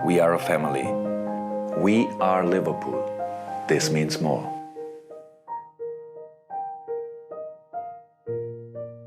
We are a family. We are Liverpool. This means more.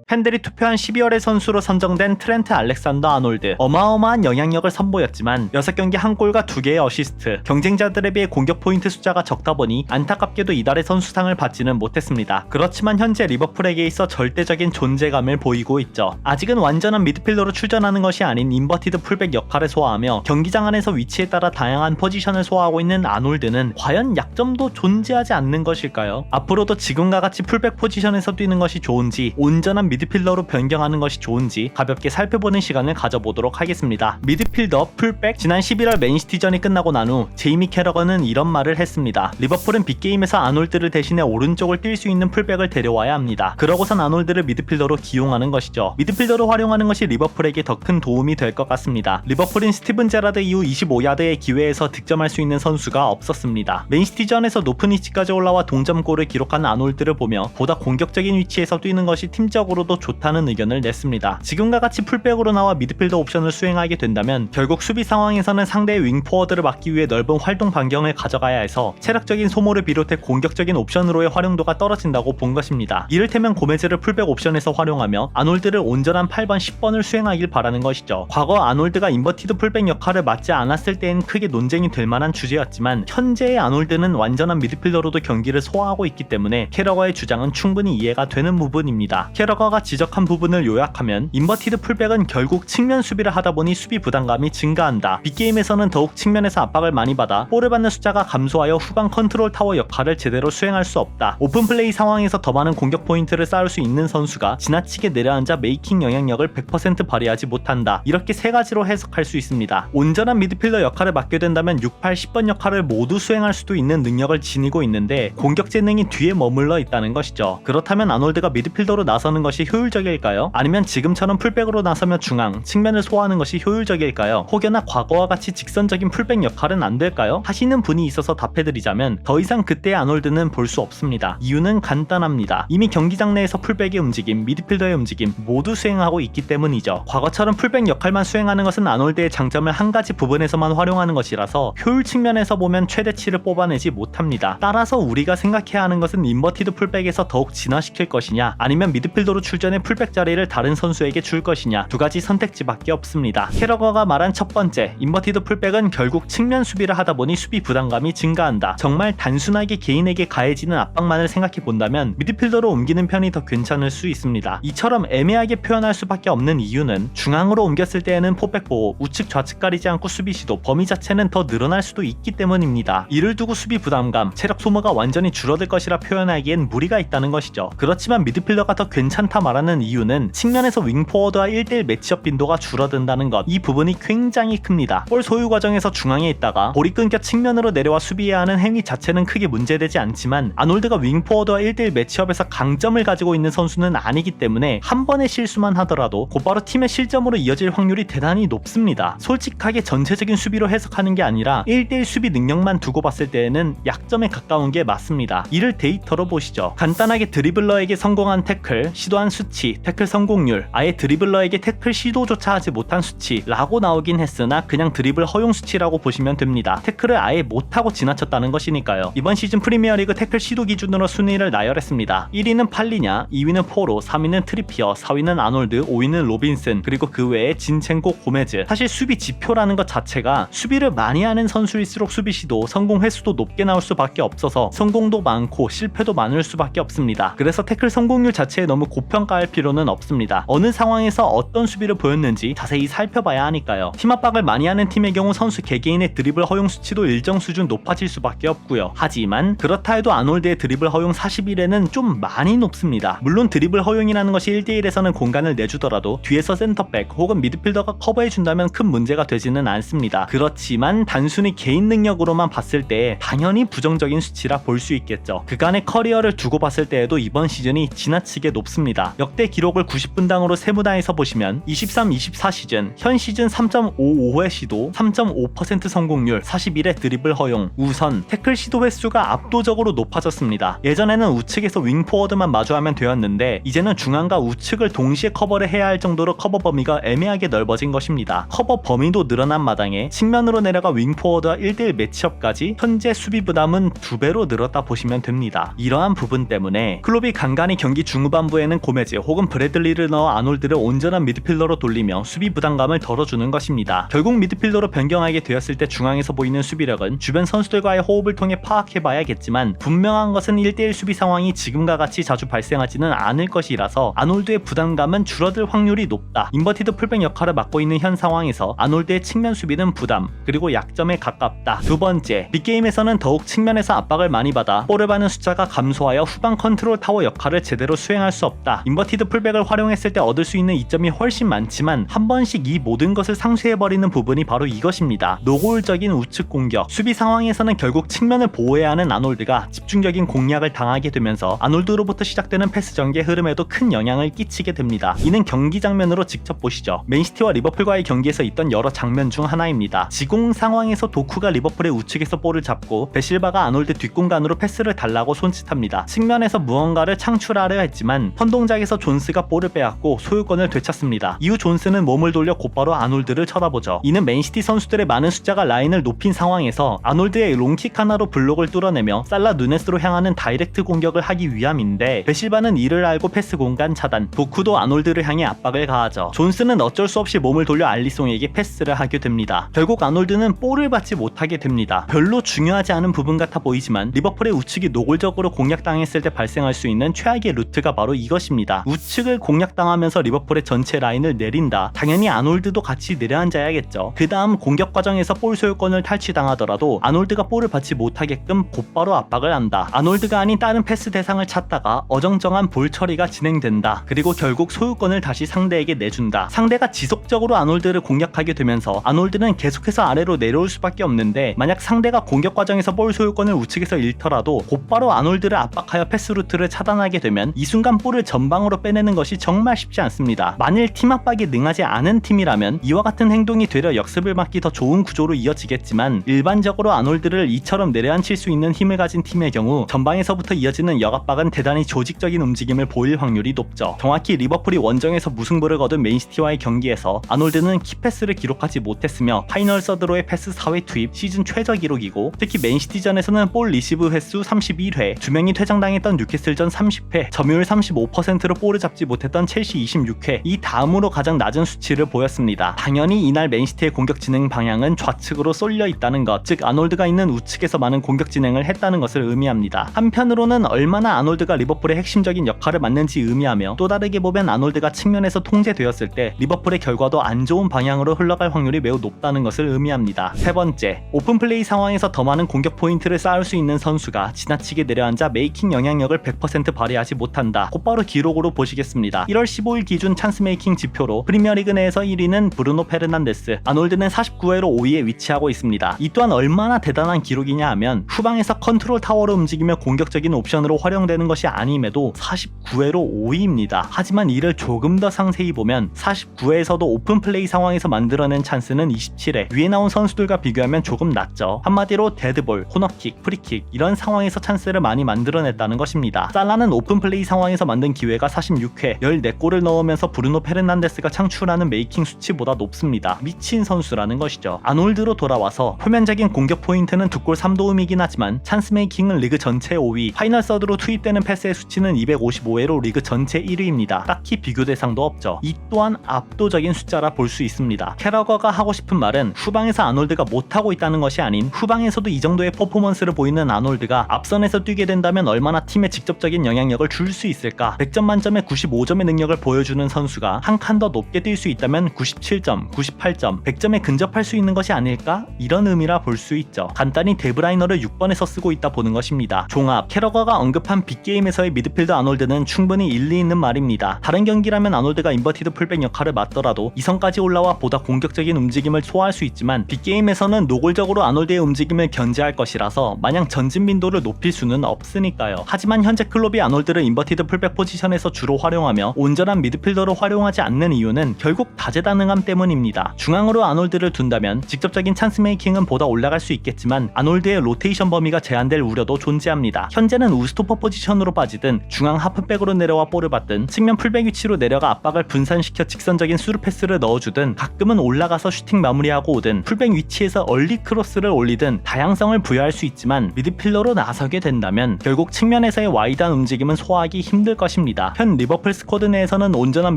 팬들이 투표한 12월의 선수로 선정된 트렌트 알렉산더 아놀드. 어마어마한 영향력을 선보였지만 6경기 1골과 2개의 어시스트, 경쟁자들에 비해 공격 포인트 숫자가 적다 보니 안타깝게도 이달의 선수상을 받지는 못했습니다. 그렇지만 현재 리버풀에게 있어 절대적인 존재감을 보이고 있죠. 아직은 완전한 미드필더로 출전하는 것이 아닌 인버티드 풀백 역할을 소화하며 경기장 안에서 위치에 따라 다양한 포지션을 소화하고 있는 아놀드는 과연 약점도 존재하지 않는 것일까요? 앞으로도 지금과 같이 풀백 포지션에서 뛰는 것이 좋은지, 온전한 미드필더로 변경하는 것이 좋은지 가볍게 살펴보는 시간을 가져보도록 하겠습니다. 미드필더, 풀백. 지난 11월 맨시티전이 끝나고 난 후 제이미 캐러건은 이런 말을 했습니다. 리버풀은 빅게임에서 아놀드를 대신해 오른쪽을 뛸 수 있는 풀백을 데려와야 합니다. 그러고선 아놀드를 미드필더로 기용하는 것이죠. 미드필더로 활용하는 것이 리버풀에게 더 큰 도움이 될 것 같습니다. 리버풀인 스티븐 제라드 이후 25야드의 기회에서 득점할 수 있는 선수가 없었습니다. 맨시티전에서 높은 위치까지 올라와 동점골을 기록한 아놀드를 보며 보다 공격적인 위치에서 뛰는 것이 팀적으로도 좋다는 의견을 냈습니다. 지금과 같이 풀백으로 나와 미드필더 옵션을 수행하게 된다면 결국 수비 상황에서는 상대의 윙포워드를 막기 위해 넓은 활동 반경을 가져가야 해서 체력적인 소모를 비롯해 공격적인 옵션으로의 활용도가 떨어진다고 본 것입니다. 이를테면 고메즈를 풀백 옵션에서 활용하며 아놀드를 온전한 8번, 10번을 수행하길 바라는 것이죠. 과거 아놀드가 인버티드 풀백 역할을 맡지 않았을 때엔 크게 논쟁이 될 만한 주제였지만 현재의 아놀드는 완전한 미드필더로도 경기를 소화하고 있기 때문에 캐러거의 주장은 충분히 이해가 되는 부분입니다. 캐러거가 지적한 부분을 요약하면 인버티드 풀백은 결국 측면 수비를 하다 보니 수비 부담감이 증가한다. 빅게임에서는 더욱 측면에서 압박을 많이 받아 볼을 받는 숫자가 감소하여 후방 컨트롤 타워 역할을 제대로 수행할 수 없다. 오픈 플레이 상황에서 더 많은 공격 포인트를 쌓을 수 있는 선수가 지나치게 내려앉아 메이킹 영향력을 100% 발휘하지 못한다. 이렇게 세 가지로 해석할 수 있습니다. 온전한 미드필더 역할을 맡게 된다면 6, 8, 10번 역할을 모두 수행할 수도 있는 능력을 지니고 있는데 공격 재능이 뒤에 머물러 있다는 것이죠. 그렇다면 아놀드가 미드필더로 나서는 것이 효율적일까요? 아니면 지금처럼 풀백으로 나서며 중앙, 측면을 소화하는 것이 효율적일까요? 혹여나 과거와 같이 직선적인 풀백 역할은 안 될까요? 하시는 분이 있어서 답해드리자면 더 이상 그때의 아놀드는 볼 수 없습니다. 이유는 간단합니다. 이미 경기장 내에서 풀백의 움직임, 미드필더의 움직임 모두 수행하고 있기 때문이죠. 과거처럼 풀백 역할만 수행하는 것은 아놀드의 장점을 한 가지 부분에서만 활용하는 것이라서 효율 측면에서 보면 최대치를 뽑아내지 못합니다. 따라서 우리가 생각해야 하는 것은 인버티드 풀백에서 더욱 진화시킬 것이냐, 아니면 미드필더로 출전해 풀백 자리를 다른 선수에게 줄 것이냐, 두 가지 선택지밖에 없습니다. 캐러거가 말한 첫 번째, 인버티드 풀백은 결국 측면 수비를 하다 보니 수비 부담감이 증가한다. 정말 단순하게 개인에게 가해지는 압박만을 생각해 본다면 미드필더로 옮기는 편이 더 괜찮을 수 있습니다. 이처럼 애매하게 표현할 수밖에 없는 이유는 중앙으로 옮겼을 때에는 포백 보호, 우측 좌측 가리지 않고 수비 시도, 범위 자체는 더 늘어날 수도 있기 때문입니다. 이를 두고 수비 부담감, 체력 소모가 완전히 줄어들 것이라 표현하기엔 무리가 있다는 것이죠. 그렇지만 미드필더가 더 괜찮다 말하는 이유는 측면에서 윙포워드와 1대1 매치업 빈도가 줄어든다는 것, 이 부분이 굉장히 큽니다. 볼 소유 과정에서 중앙에 있다가 볼이 끊겨 측면으로 내려와 수비해야 하는 행위 자체는 크게 문제되지 않지만 아놀드가 윙포워드와 1대1 매치업에서 강점을 가지고 있는 선수는 아니기 때문에 한 번의 실수만 하더라도 곧바로 팀의 실점으로 이어질 확률이 대단히 높습니다. 솔직하게 전체적인 수비로 해석하는 게 아니라 1대1 수비 능력만 두고 봤을 때에는 약점에 가까운 게 맞습니다. 이를 데이터로 보시죠. 간단하게 드리블러에게 성공한 태클, 시도한 수치, 태클 성공률, 아예 드리블러에게 태클 시도조차 하지 못한 수치라고 나오긴 했으나 그냥 드리블 허용 수치라고 보시면 됩니다. 태클을 아예 못하고 지나쳤다는 것이니까요. 이번 시즌 프리미어리그 태클 시도 기준으로 순위를 나열했습니다. 1위는 팔리냐, 2위는 포로, 3위는 트리피어, 4위는 아놀드, 5위는 로빈슨, 그리고 그 외에 진첸코, 고메즈. 사실 수비 지표라는 것 자체가 수비를 많이 하는 선수일수록 수비 시도, 성공 횟수도 높게 나올 수밖에 없어서 성공도 많고 실패도 많을 수밖에 없습니다. 그래서 태클 성공률 자체에 너무 고평가할 필요는 없습니다. 어느 상황에서 어떤 수비를 보였는지 자세히 살펴봐야 하니까요. 팀 압박을 많이 하는 팀의 경우 선수 개개인의 드리블 허용 수치도 일정 수준 높아질 수밖에 없고요. 하지만 그렇다 해도 아놀드의 드리블 허용 41에는 좀 많이 높습니다. 물론 드리블 허용이라는 것이 1대1에서는 공간을 내주더라도 뒤에서 센터백 혹은 미드필더가 커버해준다면 큰 문제가 되지는 않습니다. 그렇지만 단순히 개인 능력으로만 봤을 때 당연히 부정적인 수치라 볼 수 있겠죠. 그간의 커리어를 두고 봤을 때에도 이번 시즌이 지나치게 높습니다. 있습니다. 역대 기록을 90분당으로 세무화해서 보시면 23-24 시즌 현 시즌 3.55회 시도, 3.5% 성공률, 41회 드리블 허용, 우선 태클 시도 횟수가 압도적으로 높아졌습니다. 예전에는 우측에서 윙포워드만 마주하면 되었는데 이제는 중앙과 우측을 동시에 커버를 해야 할 정도로 커버 범위가 애매하게 넓어진 것입니다. 커버 범위도 늘어난 마당에 측면으로 내려가 윙포워드와 1대1 매치업까지 현재 수비 부담은 2배로 늘었다 보시면 됩니다. 이러한 부분 때문에 클롭이 간간히 경기 중후반부에는 고메즈 혹은 브래들리를 넣어 아놀드를 온전한 미드필더로 돌리며 수비 부담감을 덜어주는 것입니다. 결국 미드필더로 변경하게 되었을 때 중앙에서 보이는 수비력은 주변 선수들과의 호흡을 통해 파악해봐야겠지만 분명한 것은 1대1 수비 상황이 지금과 같이 자주 발생하지는 않을 것이라서 아놀드의 부담감은 줄어들 확률이 높다. 인버티드 풀백 역할을 맡고 있는 현 상황에서 아놀드의 측면 수비는 부담 그리고 약점에 가깝다. 두 번째, 빅게임에서는 더욱 측면에서 압박을 많이 받아 볼을 받는 숫자가 감소하여 후방 컨트롤 타워 역할을 제대로 수행할 수 없다. 인버티드 풀백을 활용했을 때 얻을 수 있는 이점이 훨씬 많지만 한 번씩 이 모든 것을 상쇄해버리는 부분이 바로 이것입니다. 노골적인 우측 공격. 수비 상황에서는 결국 측면을 보호해야 하는 아놀드가 집중적인 공략을 당하게 되면서 아놀드로부터 시작되는 패스 전개 흐름에도 큰 영향을 끼치게 됩니다. 이는 경기 장면으로 직접 보시죠. 맨시티와 리버풀과의 경기에서 있던 여러 장면 중 하나입니다. 지공 상황에서 도쿠가 리버풀의 우측에서 볼을 잡고 베실바가 아놀드 뒷공간으로 패스를 달라고 손짓합니다. 측면에서 무언가를 창출하려 했지만 선동작에서 존스가 볼을 빼앗고 소유권을 되찾습니다. 이후 존스는 몸을 돌려 곧바로 아놀드를 쳐다보죠. 이는 맨시티 선수들의 많은 숫자가 라인을 높인 상황에서 아놀드의 롱킥 하나로 블록을 뚫어내며 살라 누네스로 향하는 다이렉트 공격을 하기 위함인데 베실바는 이를 알고 패스 공간 차단, 도쿠도 아놀드를 향해 압박을 가하죠. 존스는 어쩔 수 없이 몸을 돌려 알리송에게 패스를 하게 됩니다. 결국 아놀드는 볼을 받지 못하게 됩니다. 별로 중요하지 않은 부분 같아 보이지만 리버풀의 우측이 노골적으로 공략당했을 때 발생할 수 있는 최악의 루트가 바로 이것입니다. 우측을 공략당하면서 리버풀의 전체 라인을 내린다. 당연히 아놀드도 같이 내려앉아야겠죠. 그 다음 공격 과정에서 볼 소유권을 탈취당하더라도 아놀드가 볼을 받지 못하게끔 곧바로 압박을 한다. 아놀드가 아닌 다른 패스 대상을 찾다가 어정쩡한 볼 처리가 진행된다. 그리고 결국 소유권을 다시 상대에게 내준다. 상대가 지속적으로 아놀드를 공략하게 되면서 아놀드는 계속해서 아래로 내려올 수밖에 없는데 만약 상대가 공격 과정에서 볼 소유권을 우측에서 잃더라도 곧바로 아놀드를 압박하여 패스 루트를 차단하게 되면 이 순간 볼을 전방으로 빼내는 것이 정말 쉽지 않습니다. 만일 팀 압박에 능하지 않은 팀이라면 이와 같은 행동이 되려 역습을 막기 더 좋은 구조로 이어지겠지만 일반적으로 아놀드를 이처럼 내려앉힐 수 있는 힘을 가진 팀의 경우 전방에서부터 이어지는 역압박은 대단히 조직적인 움직임을 보일 확률이 높죠. 정확히 리버풀이 원정에서 무승부를 거둔 맨시티와의 경기에서 아놀드는 키패스를 기록하지 못했으며 파이널 서드로의 패스 4회 투입 시즌 최저 기록이고 특히 맨시티전에서는 볼 리시브 횟수 31회, 2명이 퇴장당했던 뉴캐슬전 30회, 점유율 35%로 볼을 잡지 못했던 첼시 26회, 이 다음으로 가장 낮은 수치를 보였습니다. 당연히 이날 맨시티의 공격 진행 방향은 좌측으로 쏠려 있다는 것, 즉 아놀드가 있는 우측에서 많은 공격 진행을 했다는 것을 의미합니다. 한편으로는 얼마나 아놀드가 리버풀의 핵심적인 역할을 맡는지 의미하며 또 다르게 보면 아놀드가 측면에서 통제되었을 때 리버풀의 결과도 안 좋은 방향으로 흘러갈 확률이 매우 높다는 것을 의미합니다. 세 번째, 오픈플레이 상황에서 더 많은 공격 포인트를 쌓을 수 있는 선수가 지나치게 내려앉아 메이킹 영향력을 100% 발휘하지 못한다. 곧바로 기록으로 보시겠습니다. 1월 15일 기준 찬스 메이킹 지표로 프리미어리그 내에서 1위는 브루노 페르난데스, 아놀드는 49회로 5위에 위치하고 있습니다. 이 또한 얼마나 대단한 기록이냐 하면 후방에서 컨트롤 타워로 움직이며 공격적인 옵션으로 활용되는 것이 아님에도 49회로 5위입니다. 하지만 이를 조금 더 상세히 보면 49회에서도 오픈플레이 상황에서 만들어낸 찬스는 27회, 위에 나온 선수들과 비교하면 조금 낮죠. 한마디로 데드볼, 코너킥, 프리킥 이런 상황에서 찬스를 많이 만들어냈다는 것입니다. 살라는 오픈플레이 상황에서 만든 기회가 46회, 14골을 넣으면서 브루노 페르난데스가 창출하는 메이킹 수치보다 높습니다. 미친 선수라는 것이죠. 아놀드로 돌아와서 표면적인 공격 포인트는 2골 3도움이긴 하지만 찬스 메이킹은 리그 전체 5위, 파이널 서드로 투입되는 패스의 수치는 255회로 리그 전체 1위입니다. 딱히 비교 대상도 없죠. 이 또한 압도적인 숫자라 볼 수 있습니다. 캐러거가 하고 싶은 말은 후방에서 아놀드가 못하고 있다는 것이 아닌 후방에서도 이 정도의 퍼포먼스를 보이는 아놀드가 앞선에서 뛰게 된다면 얼마나 팀에 직접적인 영향력을 줄 수 있을까. 100점 만점에 95점의 능력을 보여주는 선수가 한 칸 더 높게 뛸 수 있다면 97점, 98점, 100점에 근접할 수 있는 것이 아닐까? 이런 의미라 볼 수 있죠. 간단히 데브라이너를 6번에서 쓰고 있다 보는 것입니다. 종합, 캐러거가 언급한 빅게임에서의 미드필더 아놀드는 충분히 일리 있는 말입니다. 다른 경기라면 아놀드가 인버티드 풀백 역할을 맡더라도 2선까지 올라와 보다 공격적인 움직임을 소화할 수 있지만 빅게임에서는 노골적으로 아놀드의 움직임을 견제할 것이라서 마냥 전진 빈도를 높일 수는 없으니까요. 하지만 현재 클롭이 아놀드를 인버티드 풀백 포지션에 포지션에서 주로 활용하며 온전한 미드필더로 활용하지 않는 이유는 결국 다재다능함 때문입니다. 중앙으로 아놀드를 둔다면 직접적인 찬스 메이킹은 보다 올라갈 수 있겠지만 아놀드의 로테이션 범위가 제한될 우려도 존재합니다. 현재는 우스토퍼 포지션으로 빠지든 중앙 하프백으로 내려와 볼을 받든 측면 풀백 위치로 내려가 압박을 분산시켜 직선적인 스루 패스를 넣어주든 가끔은 올라가서 슈팅 마무리하고 오든 풀백 위치에서 얼리 크로스를 올리든 다양성을 부여할 수 있지만 미드필더로 나서게 된다면 결국 측면에서의 와이드한 움직임은 소화하기 힘들 것입니다. 현 리버풀 스쿼드 내에서는 온전한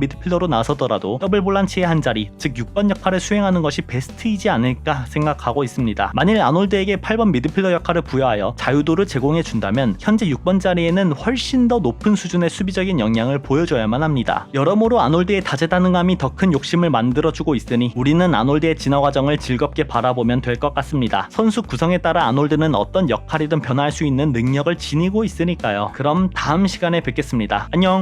미드필더로 나서더라도 더블 볼란치의 한 자리, 즉 6번 역할을 수행하는 것이 베스트이지 않을까 생각하고 있습니다. 만일 아놀드에게 8번 미드필더 역할을 부여하여 자유도를 제공해 준다면 현재 6번 자리에는 훨씬 더 높은 수준의 수비적인 역량을 보여줘야만 합니다. 여러모로 아놀드의 다재다능함이 더 큰 욕심을 만들어주고 있으니 우리는 아놀드의 진화 과정을 즐겁게 바라보면 될 것 같습니다. 선수 구성에 따라 아놀드는 어떤 역할이든 변화할 수 있는 능력을 지니고 있으니까요. 그럼 다음 시간에 뵙겠습니다. 안녕.